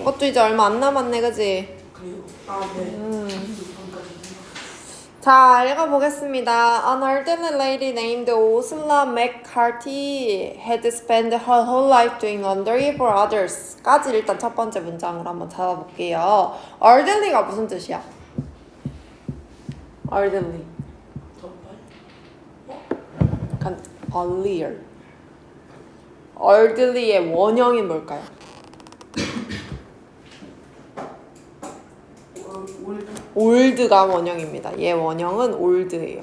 이것도 이제 얼마 안 남았네, 그지? 그래요? 아, 네. 자, 읽어보겠습니다. An elderly lady named Ursula McCarthy had spent her whole life doing laundry for others. 까지 일단 첫 번째 문장으로 한번 잡아볼게요. elderly가 무슨 뜻이야? elderly. 약간 earlier. elderly의 원형이 뭘까요? 올드가 원형입니다. 얘 원형은 올드예요.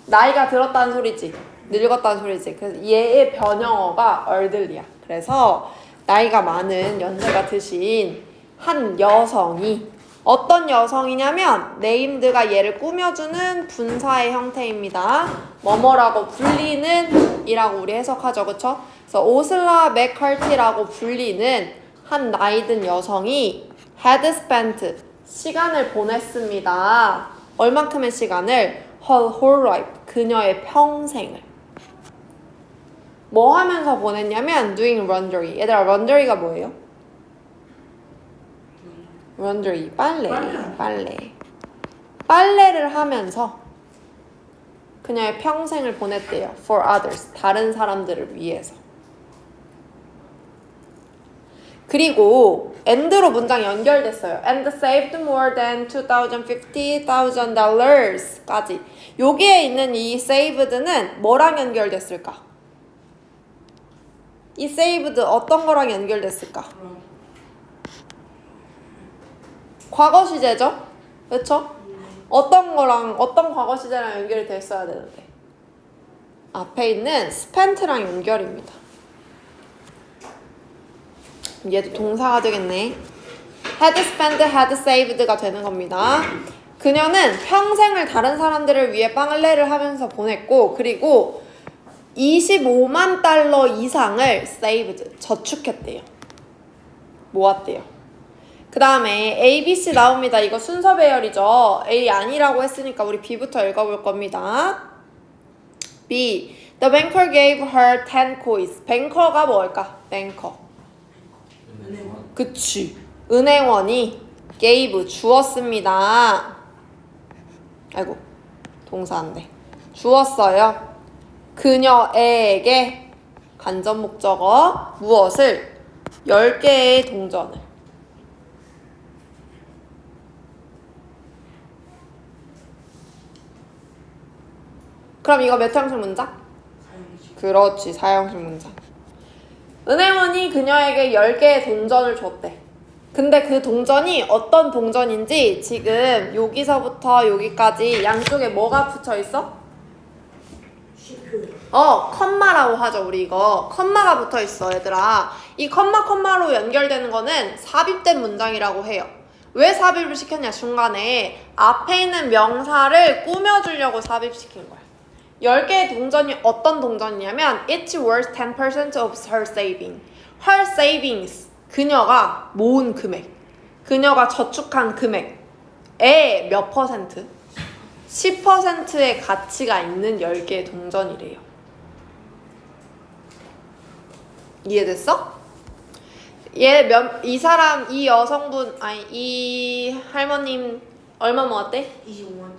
나이가 들었다는 소리지. 늙었다는 소리지. 그래서 얘의 변형어가 elderly야. 그래서 나이가 많은 연세가 드신 한 여성이 어떤 여성이냐면 네임드가 얘를 꾸며주는 분사의 형태입니다. 뭐뭐라고 불리는 이라고 우리 해석하죠. 그쵸? 그래서 오슬라 맥카티라고 불리는 한 나이든 여성이 had spent 시간을 보냈습니다. 얼만큼의 시간을? Her whole life. 그녀의 평생을. 뭐 하면서 보냈냐면 doing laundry. 얘들아, laundry가 뭐예요? laundry, 빨래. 빨래를 하면서 그녀의 평생을 보냈대요. For others. 다른 사람들을 위해서. 그리고 and로 문장 연결됐어요. And saved more than $250,000 까지. 여기에 있는 이 saved는 뭐랑 연결됐을까? 이 saved 어떤 거랑 연결됐을까? 과거 시제죠? 그렇죠? 어떤 거랑 어떤 과거 시제랑 연결이 됐어야 되는데 앞에 있는 spent랑 연결입니다. 얘도 동사가 되겠네. had spent, had saved가 되는 겁니다. 그녀는 평생을 다른 사람들을 위해 빨래를 하면서 보냈고 그리고 25만 달러 이상을 saved, 저축했대요. 모았대요. 그 다음에 A, B, C 나옵니다. 이거 순서 배열이죠. A 아니라고 했으니까 우리 B부터 읽어볼 겁니다. B. The banker gave her 10 coins. 뱅커가 뭘까? 뱅커. 그치. 은행원이 gave 주었습니다. 아이고 동사인데 주었어요. 그녀에게 간접 목적어 무엇을? 10개의 동전을. 그럼 이거 몇 형식 문장? 그렇지, 4형식 문장. 은행원이 그녀에게 10개의 동전을 줬대. 근데 그 동전이 어떤 동전인지 지금 여기서부터 여기까지 양쪽에 뭐가 붙여 있어? 컴마라고 하죠. 우리 이거 컴마가 붙어 있어. 얘들아, 이 컴마로 연결되는 거는 삽입된 문장이라고 해요. 왜 삽입을 시켰냐? 중간에 앞에 있는 명사를 꾸며주려고 삽입시킨 거야. 10개의 동전이 어떤 동전이냐면 It's worth 10% of her saving. Her savings, 그녀가 모은 금액, 그녀가 저축한 금액의 몇 퍼센트? 10%의 가치가 있는 10개의 동전이래요. 이해됐어? 이 사람, 이 여성분, 아니 이 할머님 얼마 모았대?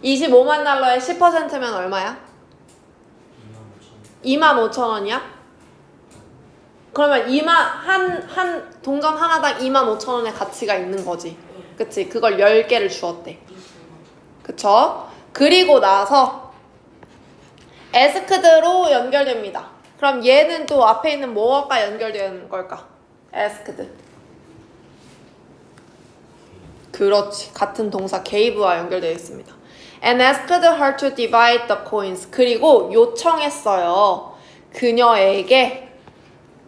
25만 달러에 10%면 얼마야? 25,000원이야? 그러면 한 동전 하나당 25,000원의 가치가 있는 거지. 그치? 그걸 10개를 주었대. 그쵸? 그리고 나서 asked로 연결됩니다. 그럼 얘는 또 앞에 있는 뭐가 연결되는 걸까? asked. 그렇지. 같은 동사 gave와 연결되어 있습니다. And asked her to divide the coins. 그리고 요청했어요. 그녀에게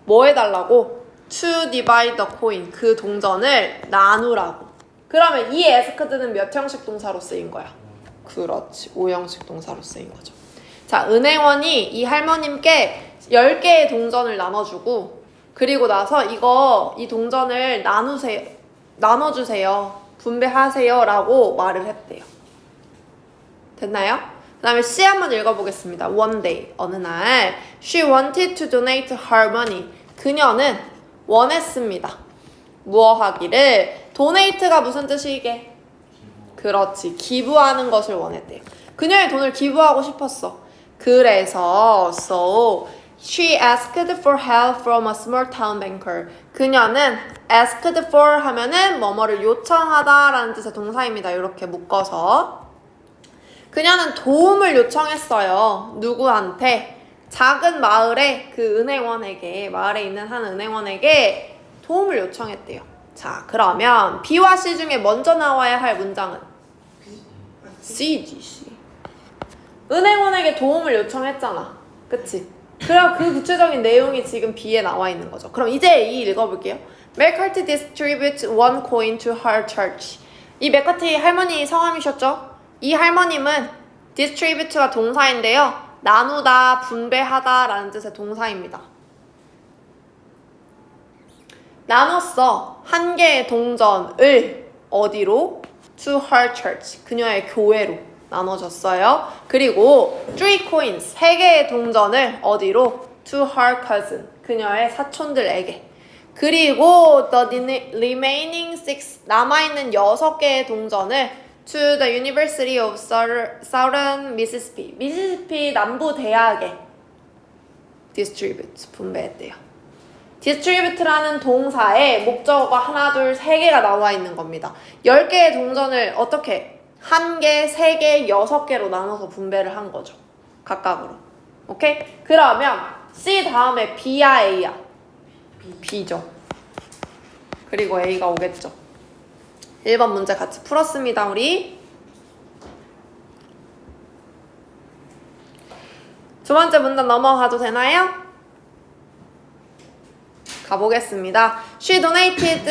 뭐 해달라고? To divide the coin. 그 동전을 나누라고. 그러면 이 asked는 몇 형식 동사로 쓰인 거야? 그렇지. 5형식 동사로 쓰인 거죠. 자, 은행원이 이 할머님께 10개의 동전을 나눠주고 그리고 나서 이 동전을 나눠주세요. 분배하세요. 라고 말을 했대요. 됐나요? 그 다음에 C 한번 읽어보겠습니다. One day, 어느 날 She wanted to donate her money. 그녀는 원했습니다. 무엇하기를 donate가 무슨 뜻이게? 그렇지. 기부하는 것을 원했대요. 그녀의 돈을 기부하고 싶었어. 그래서 so she asked for help from a small town banker. 그녀는 asked for 하면은 뭐뭐를 요청하다라는 뜻의 동사입니다. 이렇게 묶어서 그녀는 도움을 요청했어요. 누구한테? 작은 마을의 그 은행원에게, 마을에 있는 한 은행원에게 도움을 요청했대요. 자, 그러면 B와 C 중에 먼저 나와야 할 문장은 C지, C. 은행원에게 도움을 요청했잖아. 그치? 그럼 그 구체적인 내용이 지금 B에 나와 있는 거죠. 그럼 이제 A 읽어볼게요. 맥카티 distributes one coin to her church. 이 맥카티 할머니 성함이셨죠? 이 할머님은 distribute가 동사인데요. 나누다, 분배하다 라는 뜻의 동사입니다. 나눴어. 한 개의 동전을 어디로? To her church. 그녀의 교회로 나눠줬어요. 그리고 3 coins. 3개의 동전을 어디로? To her cousin. 그녀의 사촌들에게. 그리고 the remaining 6. 남아있는 6개의 동전을 to the University of Southern Mississippi. 미시시피 남부 대학에 distribute. 분배했대요. distribute라는 동사에 목적어가 하나, 둘, 세 개가 나와 있는 겁니다. 10개의 동전을 어떻게? 1개, 3개, 6개로 나눠서 분배를 한 거죠. 각각으로. 오케이? 그러면 C 다음에 B야, A야? B죠. 그리고 A가 오겠죠. 1번 문제 같이 풀었습니다, 우리. 두 번째 문제 넘어가도 되나요? 가보겠습니다. She donated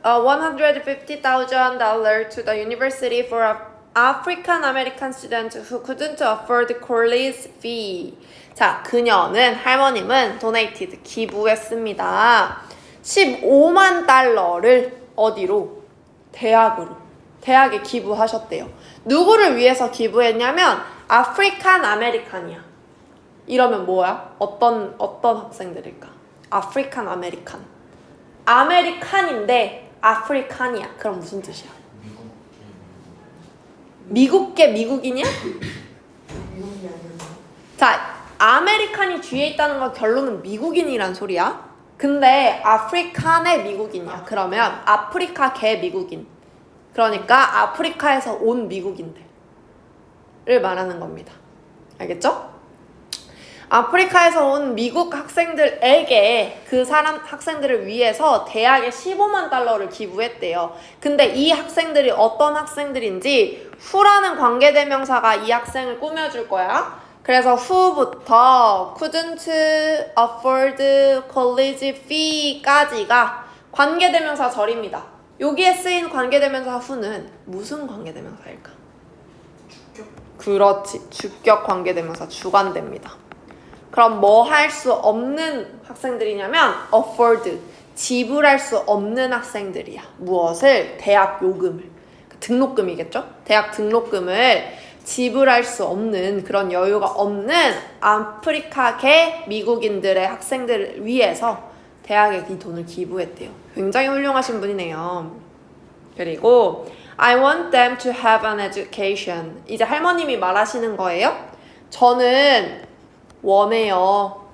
$150,000 to the university for an African American student who couldn't afford college fee. 자, 그녀는, 할머님은 donated, 기부했습니다. 15만 달러를 어디로? 대학으로. 대학에 기부하셨대요. 누구를 위해서 기부했냐면 아프리칸 아메리칸이야. 이러면 뭐야? 어떤 학생들일까? 아프리칸 아메리칸. 아메리칸인데 아프리칸이야. 그럼 무슨 뜻이야? 미국계 미국인이야? 미국이 아니었나? 자, 아메리칸이 뒤에 있다는 건 결론은 미국인이란 소리야. 근데 아프리칸의 미국인이야. 그러면 아프리카계 미국인. 그러니까 아프리카에서 온 미국인들을 말하는 겁니다. 알겠죠? 아프리카에서 온 미국 학생들에게 그 학생들을 위해서 대학에 15만 달러를 기부했대요. 근데 이 학생들이 어떤 학생들인지 who라는 관계대명사가 이 학생을 꾸며줄 거야. 그래서 who부터 couldn't afford college fee까지가 관계대명사 절입니다. 여기에 쓰인 관계대명사 who는 무슨 관계대명사일까? 주격. 그렇지. 주격 관계대명사 주관됩니다. 그럼 뭐 할 수 없는 학생들이냐면 afford, 지불할 수 없는 학생들이야. 무엇을? 대학 요금을. 등록금이겠죠? 대학 등록금을 지불할 수 없는 그런 여유가 없는 아프리카계 미국인들의 학생들을 위해서 대학에 이 돈을 기부했대요. 굉장히 훌륭하신 분이네요. 그리고 I want them to have an education. 이제 할머님이 말하시는 거예요. 저는 원해요.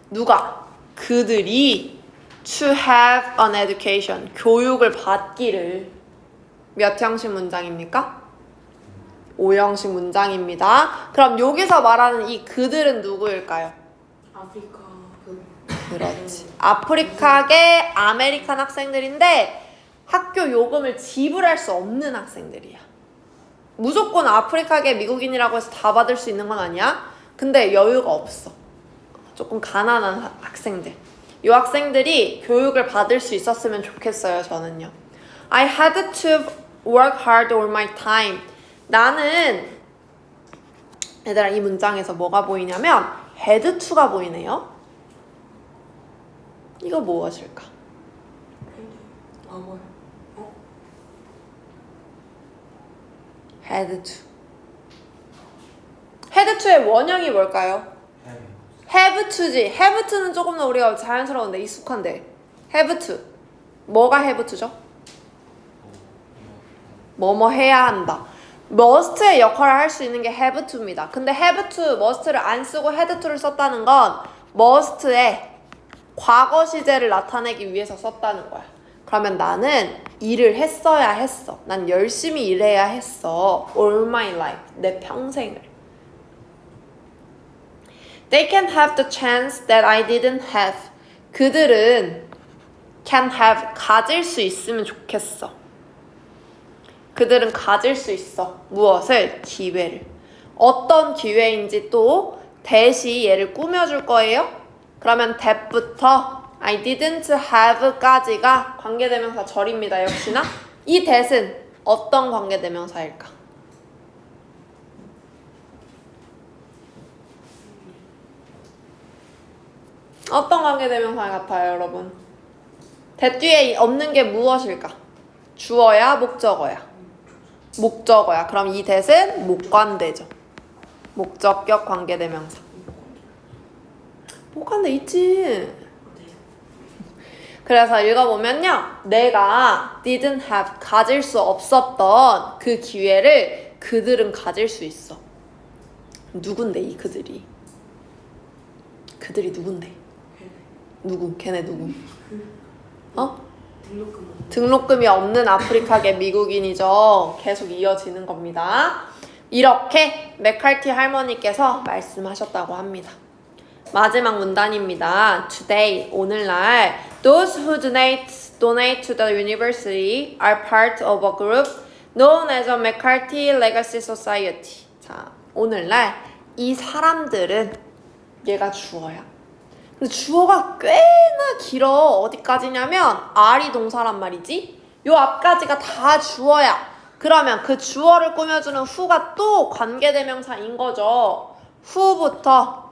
누가? 그들이 to have an education. 교육을 받기를. 몇 형식 문장입니까? 5형식 문장입니다. 그럼 여기서 말하는 이 그들은 누구일까요? 아프리카. 그렇지. 아프리카계 아메리칸 학생들인데 학교 요금을 지불할 수 없는 학생들이야. 무조건 아프리카계 미국인이라고 해서 다 받을 수 있는 건 아니야. 근데 여유가 없어. 조금 가난한 학생들. 이 학생들이 교육을 받을 수 있었으면 좋겠어요, 저는요. I had to work hard all my time. 나는, 얘들아, 이 문장에서 뭐가 보이냐면 had to가 보이네요. 이거 무엇일까? 아, 뭐야? had to. had to의 원형이 뭘까요? have to지. have to는 조금 더 우리가 자연스러운데 익숙한데. have to. 뭐가 have to죠? 뭐뭐 해야 한다. must의 역할을 할 수 있는 게 have to입니다. 근데 have to, must를 안 쓰고 had to를 썼다는 건 must의 과거 시제를 나타내기 위해서 썼다는 거야. 그러면 나는 일을 했어야 했어. 난 열심히 일해야 했어. All my life. 내 평생을. They can have the chance that I didn't have. 그들은 can have, 가질 수 있으면 좋겠어. 그들은 가질 수 있어. 무엇을? 기회를. 어떤 기회인지 또 대시 얘를 꾸며줄 거예요. 그러면 that부터 I didn't have까지가 관계대명사 절입니다. 역시나 이 that은 어떤 관계대명사일까? 어떤 관계대명사 같아요, 여러분? that 뒤에 없는 게 무엇일까? 주어야, 목적어야? 목적어야. 그럼 이 that은 목관대죠. 목적격 관계대명사. 목관대 있지. 그래서 읽어보면요. 내가 didn't have, 가질 수 없었던 그 기회를 그들은 가질 수 있어. 누군데 이 그들이? 그들이 누군데? 누구? 걔네 누구? 어? 등록금이 없는 아프리카계 미국인이죠. 계속 이어지는 겁니다. 이렇게 맥카티 할머니께서 말씀하셨다고 합니다. 마지막 문단입니다. Today, 오늘날 Those who donate to the university are part of a group known as a McCarthy Legacy Society. 자, 오늘날 이 사람들은 얘가 주어야. 근데 주어가 꽤나 길어. 어디까지냐면 R이 동사란 말이지. 요 앞까지가 다 주어야. 그러면 그 주어를 꾸며주는 who가 또 관계대명사인 거죠. who부터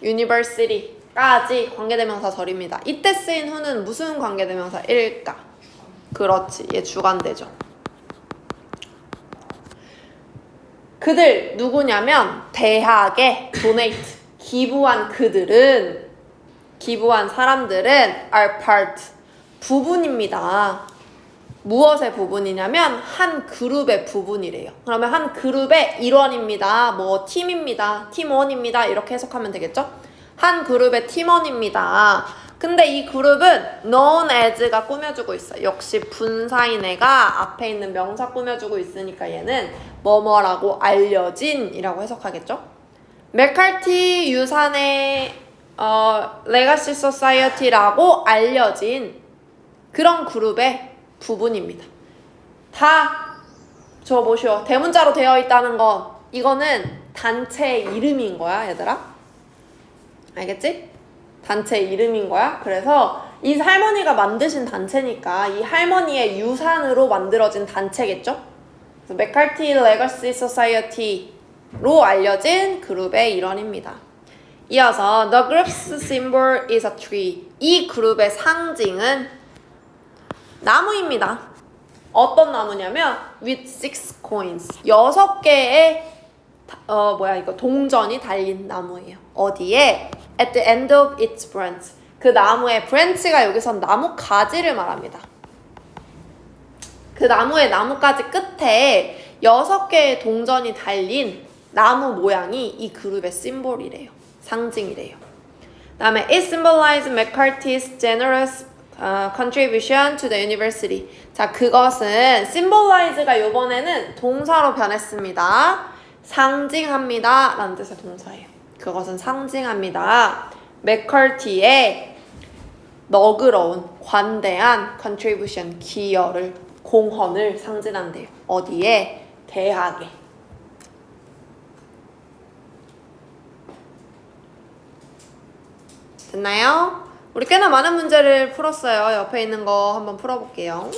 university까지 관계대명사 절입니다. 이때 쓰인 who는 무슨 관계대명사일까? 그렇지. 얘 주관대죠. 그들 누구냐면 대학에 donate, 기부한 그들은, 기부한 사람들은 are part, 부분입니다. 무엇의 부분이냐면 한 그룹의 부분이래요. 그러면 한 그룹의 일원입니다. 뭐 팀입니다. 팀원입니다. 이렇게 해석하면 되겠죠? 한 그룹의 팀원입니다. 근데 이 그룹은 known as가 꾸며주고 있어요. 역시 분사인 애가 앞에 있는 명사 꾸며주고 있으니까 얘는 뭐뭐라고 알려진 이라고 해석하겠죠? 맥카티 유산의 레가시 소사이어티라고 알려진 그런 그룹의 부분입니다. 다 저 뭐시오? 대문자로 되어 있다는 건 이거는 단체 이름인 거야, 얘들아. 알겠지? 단체 이름인 거야. 그래서 이 할머니가 만드신 단체니까 이 할머니의 유산으로 만들어진 단체겠죠? 그래서 맥카티 레거시 소사이어티로 알려진 그룹의 일원입니다. 이어서 The group's symbol is a tree. 이 그룹의 상징은 나무입니다. 어떤 나무냐면 with 6 coins. 6개의 동전이 달린 나무예요. 어디에? At the end of its branch. 그 나무의 branch가 여기선 나무 가지를 말합니다. 그 나무의 나뭇가지 끝에 6개의 동전이 달린 나무 모양이 이 그룹의 심볼이래요. 상징이래요. 그 다음에 it symbolizes McCarthy's generous contribution to the university. 자, 그것은 symbolize가 이번에는 동사로 변했습니다. 상징합니다 라는 뜻의 동사예요. 그것은 상징합니다. 맥커티의 너그러운, 관대한 contribution, 기여를, 공헌을 상징한대요. 어디에? 대학에. 됐나요? 우리 꽤나 많은 문제를 풀었어요. 옆에 있는 거 한번 풀어볼게요.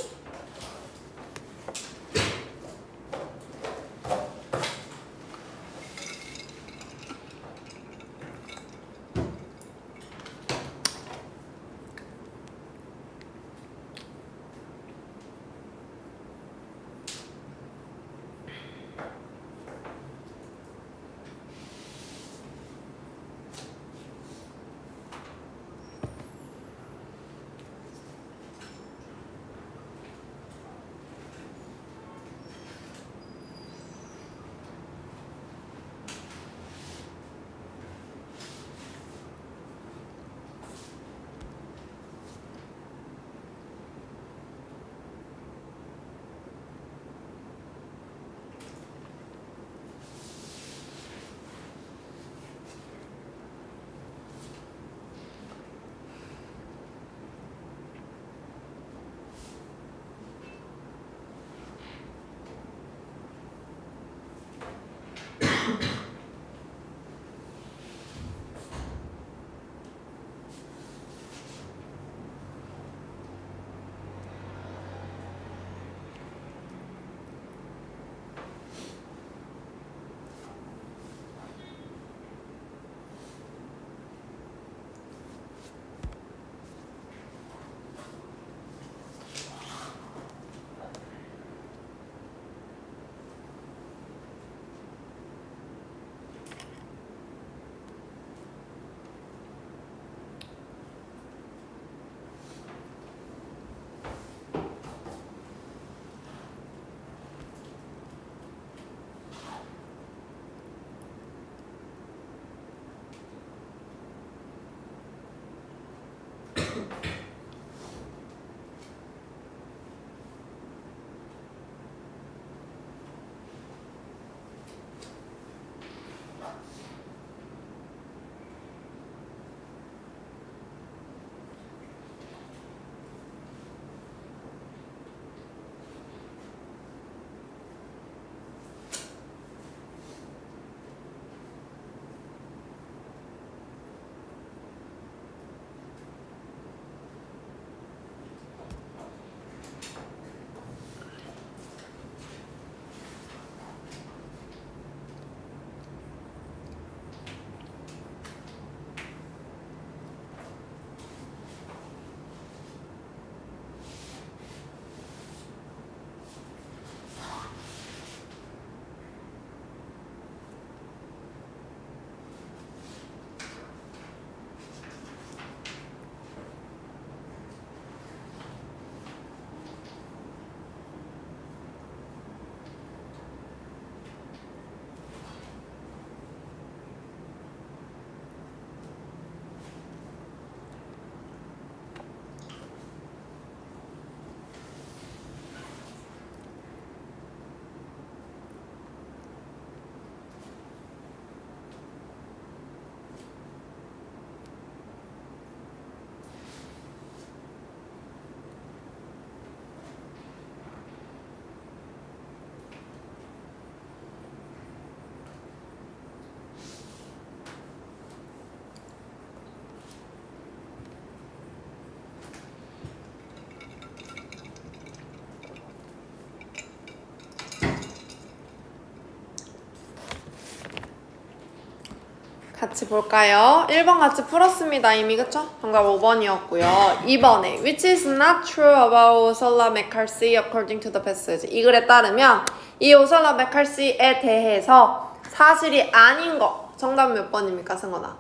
같이 볼까요? 1번 같이 풀었습니다. 이미 그쵸? 정답 5번이었고요. 2번에 Which is not true about Ursula McCarthy according to the passage. 이 글에 따르면 이 오설라 맥칼시에 대해서 사실이 아닌 거. 정답 몇 번입니까, 승원아?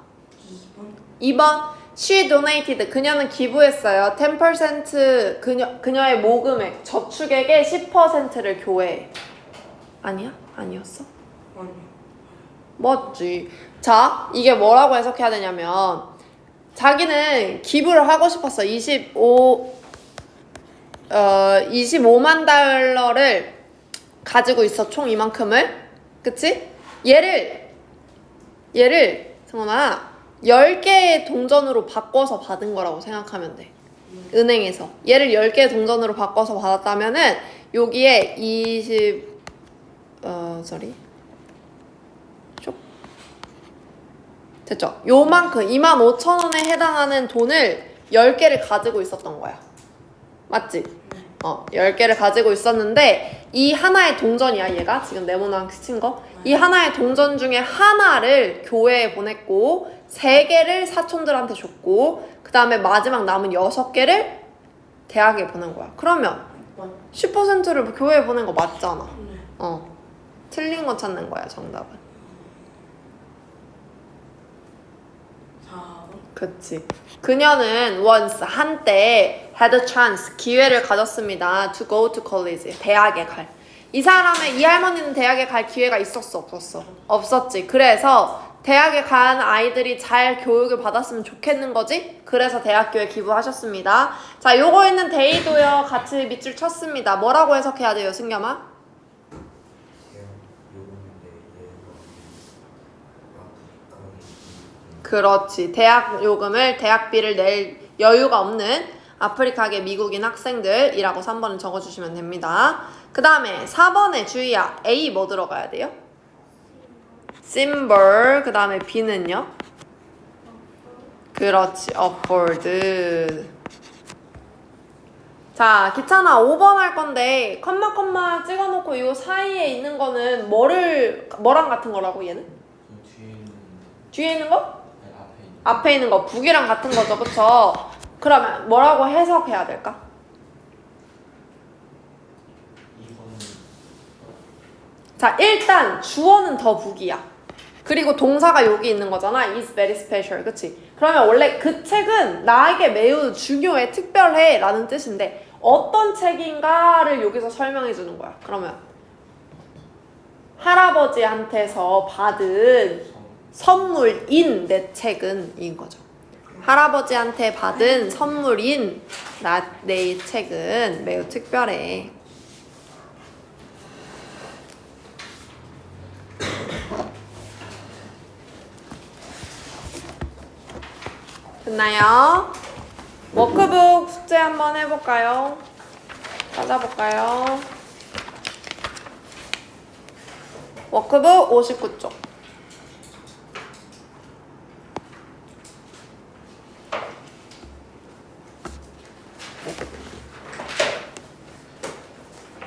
2번. 2번. She donated. 그녀는 기부했어요. 10% 그녀의 모금액, 저축액의 10%를 교회에. 아니야? 아니었어? 아니요. 맞지. 자, 이게 뭐라고 해석해야 되냐면 자기는 기부를 하고 싶었어. 25만 달러를 가지고 있어. 총 이만큼을. 그치? 얘를 성원아 10개의 동전으로 바꿔서 받은 거라고 생각하면 돼. 은행에서 얘를 10개의 동전으로 바꿔서 받았다면은 여기에 됐죠? 요만큼 25,000원에 해당하는 돈을 10개를 가지고 있었던 거야. 맞지? 10개를 가지고 있었는데 이 하나의 동전이야, 얘가 지금 네모난 친 거. 이 하나의 동전 중에 하나를 교회에 보냈고 3개를 사촌들한테 줬고 그 다음에 마지막 남은 6개를 대학에 보낸 거야. 그러면 10%를 교회에 보낸 거 맞잖아. 틀린 거 찾는 거야, 정답은. 4번. 그치. 그녀는 once, 한때 had a chance, 기회를 가졌습니다. to go to college, 대학에 갈. 이 할머니는 대학에 갈 기회가 있었어, 없었어? 없었지. 그래서 대학에 간 아이들이 잘 교육을 받았으면 좋겠는 거지? 그래서 대학교에 기부하셨습니다. 자, 요거 있는 데이도요, 같이 밑줄 쳤습니다. 뭐라고 해석해야 돼요, 승겸아? 그렇지. 대학 요금을, 대학비를 낼 여유가 없는 아프리카계 미국인 학생들이라고 3번을 적어주시면 됩니다. 그 다음에 4번에 주희야. A 뭐 들어가야 돼요? symbol. 그 다음에 B는요? 그렇지. afford. 자, 귀찮아. 5번 할 건데 컴마 찍어놓고 요 사이에 있는 거는 뭐랑 같은 거라고 얘는? 뒤에 있는 거? 앞에 있는 거 북이랑 같은 거죠, 그쵸? 그러면 뭐라고 해석해야 될까? 자, 일단 주어는 더 북이야. 그리고 동사가 여기 있는 거잖아. is very special, 그치? 그러면 원래 그 책은 나에게 매우 중요해, 특별해 라는 뜻인데 어떤 책인가를 여기서 설명해 주는 거야. 그러면 할아버지한테서 받은 선물인 내 책은 인 거죠. 할아버지한테 받은 선물인 내 책은 매우 특별해. 됐나요? 워크북 숙제 한번 해볼까요? 찾아볼까요? 워크북 59쪽.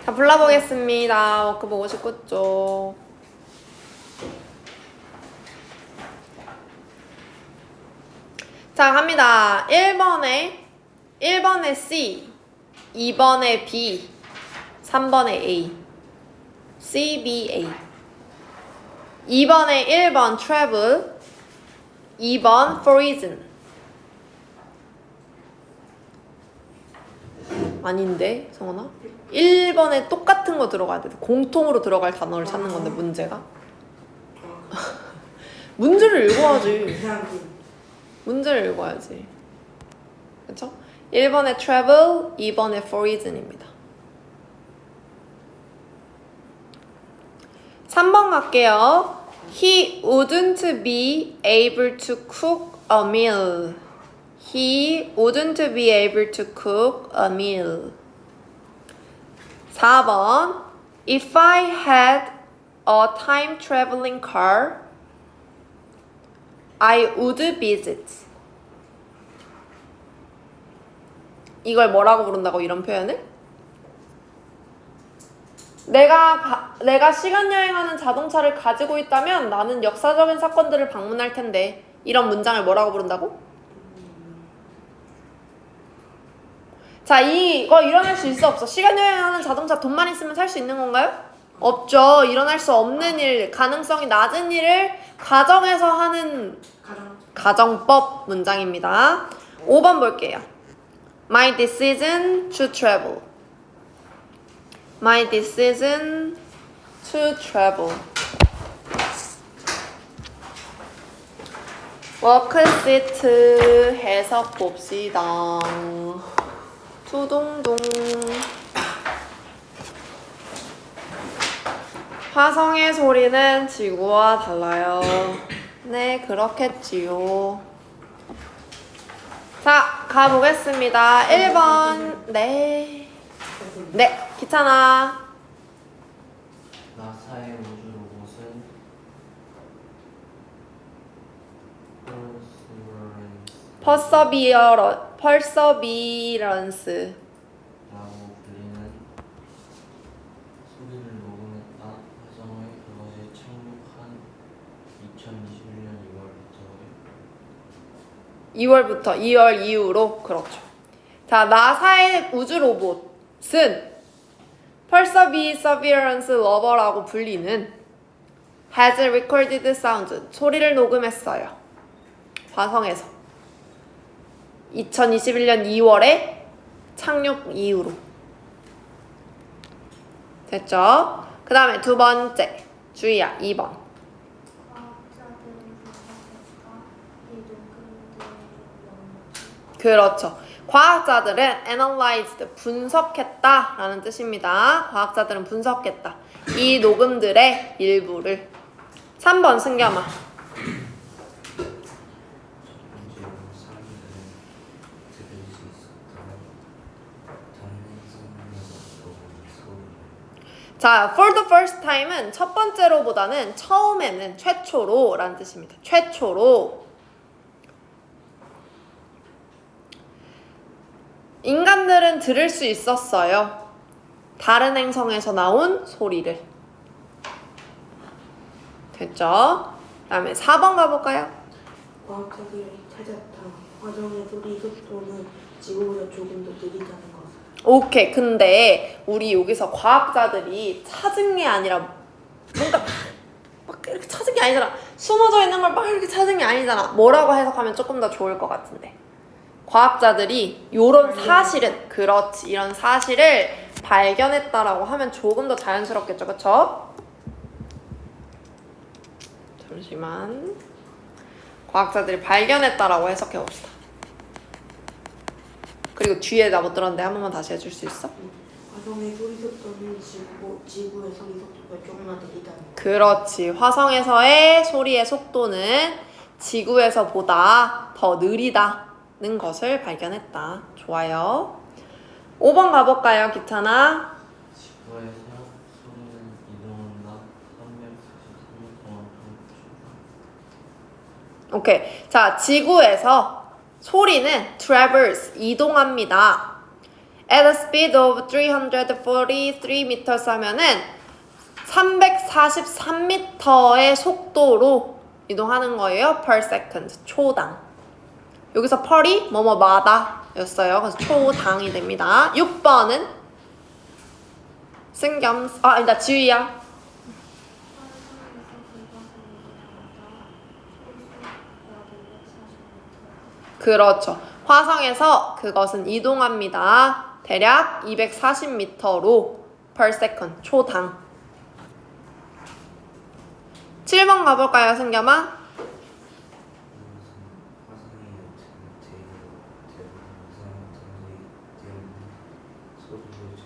자, 불러보겠습니다. 워크북 59쪽. 자, 갑니다. 1번에 C, 2번에 B, 3번에 A. C, B, A. 2번에 1번 travel, 2번 for reason. 아닌데, 성원아? 1번에 똑같은 거 들어가야 돼. 공통으로 들어갈 단어를 찾는 건데, 문제가. 문제를 읽어야지. 문제를 읽어야지. 그쵸? 1번에 travel, 2번에 for reason입니다. 3번 갈게요. He wouldn't be able to cook a meal. He wouldn't be able to cook a meal. 4번 If I had a time traveling car, I would visit. 이걸 뭐라고 부른다고, 이런 표현을? 내가 시간 여행하는 자동차를 가지고 있다면 나는 역사적인 사건들을 방문할 텐데. 이런 문장을 뭐라고 부른다고? 자, 이거 일어날 수 있어 없어? 시간 여행하는 자동차 돈만 있으면 살 수 있는 건가요? 없죠. 일어날 수 없는 일, 가능성이 낮은 일을 가정에서 하는 가정법 문장입니다. 5번 볼게요. My decision to travel. My decision to travel. 워크시트 해석 봅시다. 두둥둥. 화성의 소리는 지구와 달라요. 네, 그렇겠지요. 자, 가보겠습니다. 1번. 네. 네, 귀찮아. 나사의 우주 로봇은 퍼서비런스. 라고 불리는 소리를 녹음했다. 화성에 그것이 착륙한 2021년 2월부터 2월 이후로 그렇죠. 자, 나사의 우주 로봇은 Perseverance Rover라고 불리는 has recorded sound 소리를 녹음했어요. 화성에서 2021년 2월에 착륙 이후로 됐죠? 그 다음에 두 번째 주희야 2번. 그렇죠. 과학자들은 analyzed, 분석했다 라는 뜻입니다. 과학자들은 분석했다. 이 녹음들의 일부를. 3번 승겸아. 번째로 사람들은 들을 수 있었던 다른 행성에서부터 온 소리. 자, for the first time은 첫 번째로보다는 처음에는 최초로 라는 뜻입니다. 최초로. 인간들은 들을 수 있었어요. 다른 행성에서 나온 소리를. 됐죠? 그 다음에 4번 가볼까요? 과학자들이 찾았다. 화성의 소리 속도는 지구보다 조금 더 느리다는 것을. 오케이. 근데 우리 여기서 과학자들이 찾은 게 아니라 뭔가 막 이렇게 찾은 게 아니잖아. 숨어져 있는 걸 막 이렇게 찾은 게 아니잖아. 뭐라고 해석하면 조금 더 좋을 것 같은데. 과학자들이 이런 사실은 그렇지 이런 사실을 발견했다라고 하면 조금 더 자연스럽겠죠, 그쵸? 잠시만. 과학자들이 발견했다라고 해석해 봅시다. 그리고 뒤에 나 못 들었는데 한 번만 다시 해줄 수 있어? 화성의 소리 속도는 지구의 소리 속도가 조금만 느리다는 것. 그렇지. 화성에서의 소리의 속도는 지구에서보다 더 느리다는 것을 발견했다. 좋아요. 5번 가볼까요, 기찬아? 지구에서 소리는 이동한다. 343m 동안 오케이. 자, 지구에서 소리는 travels, 이동합니다. At a speed of 343 meters 하면은 343m의 속도로 이동하는 거예요. per second, 초당. 여기서 per이 뭐뭐마다 였어요. 그래서 초당이 됩니다. 6번은 승겸, 아니다, 지휘야. 그렇죠. 화성에서 그것은 이동합니다. 대략 240m로 per second, 초당. 7번 가볼까요, 승겸아? 화성이 소리를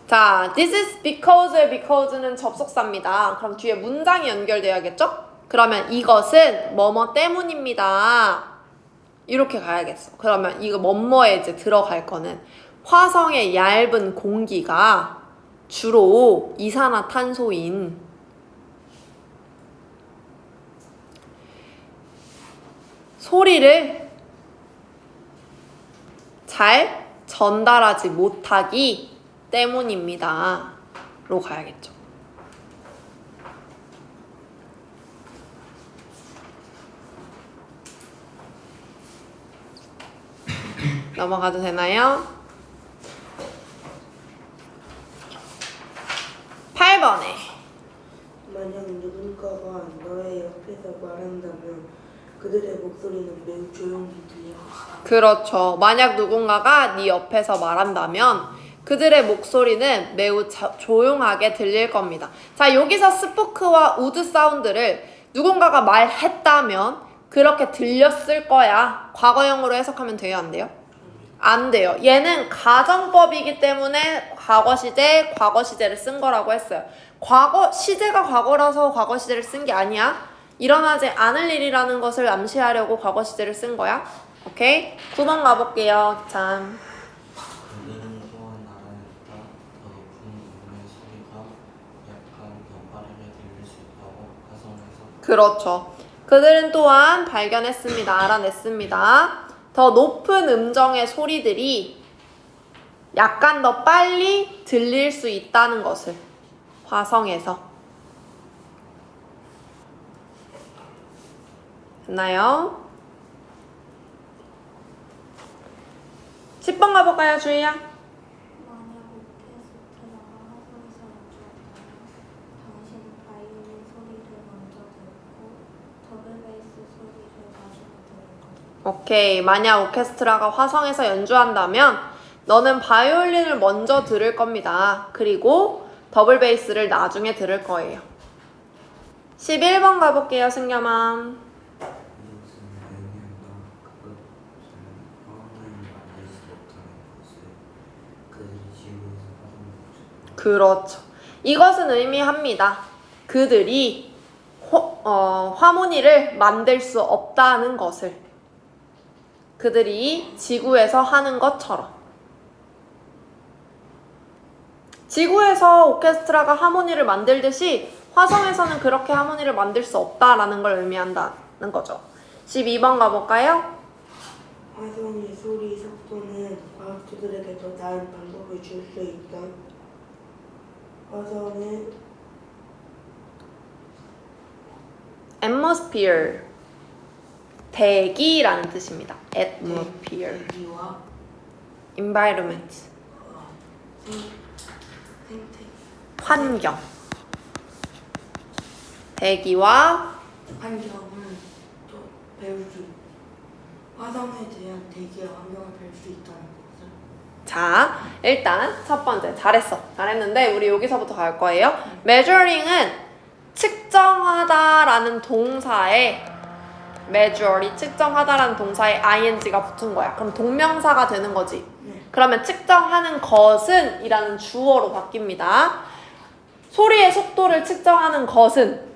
잘 자, this is because는 접속사입니다. 그럼 뒤에 문장이 연결돼야겠죠? 그러면 이것은 뭐뭐 때문입니다. 이렇게 가야겠어. 그러면 이거 뭐뭐에 이제 들어갈 거는 화성의 얇은 공기가 주로 이산화탄소인 소리를 잘 전달하지 못하기 때문입니다. 로 가야겠죠. 넘어가도 되나요? 8번에 만약 누군가가 너의 옆에서 말한다면 그들의 목소리는 매우 조용히 들려. 그렇죠. 만약 누군가가 네 옆에서 말한다면 그들의 목소리는 매우 조용하게 들릴 겁니다. 자, 여기서 스포크와 우드 사운드를 누군가가 말했다면 그렇게 들렸을 거야. 과거형으로 해석하면 돼요, 안 돼요? 안 돼요. 얘는 가정법이기 때문에 과거 시제, 과거 시제를 쓴 거라고 했어요. 과거 시제가 과거라서 과거 시제를 쓴 게 아니야. 일어나지 않을 일이라는 것을 암시하려고 과거 시제를 쓴 거야. 오케이? 9번 가볼게요. 참. 그들은 또한 알아냈다. 더 높은 음의 소리가 약간 더 빠르게 들릴 수 있다고 화성에서. 그렇죠. 그들은 또한 발견했습니다. 알아냈습니다. 더 높은 음정의 소리들이 약간 더 빨리 들릴 수 있다는 것을 화성에서. 됐나요? 10번 가볼까요, 주희야? 만약 오케스트라가 화성에서 연주한다면 당신은 바이올린 소리를 먼저 듣고 더블 베이스 소리를 나중에 들을 거죠. 오케이. 만약 오케스트라가 화성에서 연주한다면 너는 바이올린을 먼저 들을 겁니다. 그리고 더블 베이스를 나중에 들을 거예요. 11번 가볼게요, 승겸아. 이것은 의미한다. 그것은 화원을 만들 수 없다는 것을 그들이 지구에서 화성을 붙였다. 그렇죠. 이것은 의미합니다. 그들이 화모니를 만들 수 없다는 것을. 그들이 지구에서 하는 것처럼. 지구에서 오케스트라가 하모니를 만들듯이 화성에서는 그렇게 하모니를 만들 수 없다라는 걸 의미한다는 거죠. 12번 가볼까요? 화성의 소리 속도는 과학자들에게 더 나은 방법을 줄 수 있다. 화성은 atmosphere, 대기라는 뜻입니다. atmosphere, 대기와 environment, 생태 환경. 대기와 환경을 또 배울 수 화성에 대한 대기와 환경을 배울 수 있다는 것을. 자, 일단 첫 번째 잘했어. 잘했는데 우리 여기서부터 갈 거예요. measuring은 측정하다라는 동사에 measure이 측정하다라는 동사에 ing가 붙은 거야. 그럼 동명사가 되는 거지. 네. 그러면 측정하는 것은 이라는 주어로 바뀝니다. 소리의 속도를 측정하는 것은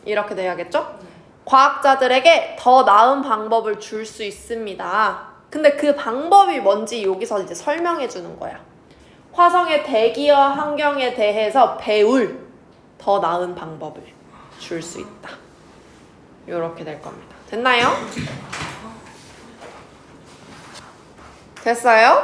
이렇게 돼야겠죠? 과학자들에게 더 나은 방법을 줄 수 있습니다. 근데 그 방법이 뭔지 여기서 이제 설명해 주는 거야. 화성의 대기와 환경에 대해서 배울 더 나은 방법을 줄 수 있다. 이렇게 될 겁니다. 됐나요? 됐어요?